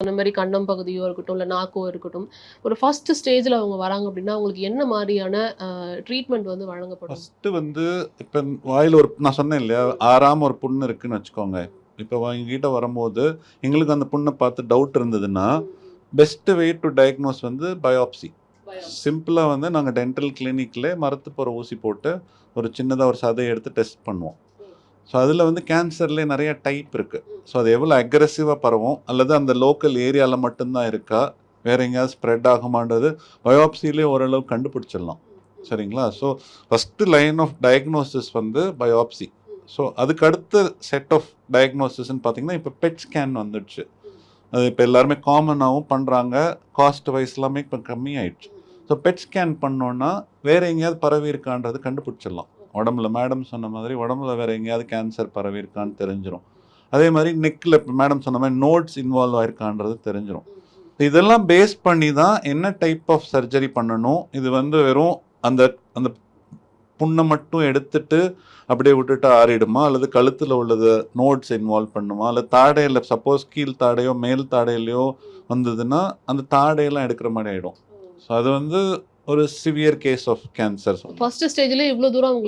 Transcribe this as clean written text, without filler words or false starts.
அந்த மாரி கன்னம் பகுதியோ இருக்கட்டும், இல்ல நாக்கோ இருக்கட்டும். ஒரு ஃபர்ஸ்ட் ஸ்டேஜ்ல அவங்க வராங்க அப்படின்னா, அவங்களுக்கு என்ன மாரியான ட்ரீட்மெண்ட் வந்து வழங்கப்படும்? ஃபர்ஸ்ட்டு வந்து இப்ப வாயில ஒரு நான் சொன்னேன் இல்லையா? ஆறாம ஒரு புண்ணு இருக்குன்னு வச்சுக்கோங்க. ம். இப்ப எங்ககிட்ட வரும்போது, எங்களுக்கு அந்த புண்ண பார்த்து டவுட் இருந்ததுன்னா, ம், ம். பெஸ்ட் வே டூ டயக்னோஸ் வந்து பயாப்சி. பயாப்ஸி. சிம்பிளா வந்து நாங்க டென்டல் கிளினிக்ல மரத்து போற ஊசி போட்டு, ஒரு சின்னதா ஒரு சதைய எடுத்து டெஸ்ட் பண்ணுவோம். ம். ஸோ அதில வந்து கேன்சர்லயே நெறைய டைப் இருக்கு. ம். ஸோ அது எவ்வளோ அக்ரெசிவா பரவும், அல்லது அந்த லோக்கல் ஏரியால மட்டும் தான் இருக்கா, வேற எங்கேயாவது ஸ்ப்ரெட் ஆகுமான்றது பயாப்சிலயே ஓரளவு கண்டுபிடிச்சிடலாம். ம். ம். சரிங்களா? So first line of diagnosis வந்து பயாப்சி. ம். ஸோ அதுக்கு அடுத்த செட் ஆஃப் டயக்னோசிஸ்ன்னு பார்த்தீங்கன்னா, இப்ப பெட் ஸ்கேன் வந்துடுச்சு. ம். அது இப்ப எல்லாருமே காமனாவும் பண்றாங்க. காஸ்ட் வைஸ் எல்லாமே இப்ப கம்மியாயிடுச்சு. ம். ம். ஸோ பெட் ஸ்கேன் பண்ணோம்னா, வேற எங்கேயாவது பரவி இருக்கான்றது கண்டுபிடிச்சிடலாம். உடம்புல மேடம் சொன்ன மாதிரி உடம்புல வேற எங்கேயாவது கேன்சர் பரவி இருக்கான்னு தெரிஞ்சிரும். அதே மாரி நெக்ல மேடம் சொன்ன மாரி நோட்ஸ் இன்வால்வ் ஆயிருக்கான்றது தெரிஞ்சிரும். ம். ம். இதெல்லாம் பேஸ் பண்ணி தான் என்ன டைப் ஆஃப் சர்ஜரி பண்ணணும். இது வந்து வெறும் அந்த அந்த புண்ண மட்டும் எடுத்துட்டு அப்படியே விட்டுட்டு ஆறிடுமா? அல்லது கழுத்துல உள்ளது நோட்ஸ் இன்வால்வ் பண்ணுமா? அல்லது தாடையில சப்போஸ் கீழ் தாடையோ, மேல் தாடையிலயோ ம். வந்ததுன்னா, அந்த தாடையெல்லாம் எடுக்கிற மாரி ஆயிடும். ஓ! ஸோ அது வந்து ஒரு சிவியர் கேஸ் ஆஃப் கேன்சர் சொல்லலாம். ஃபர்ஸ்ட் ஸ்டேஜ்லயே இவ்ளோ தூரம்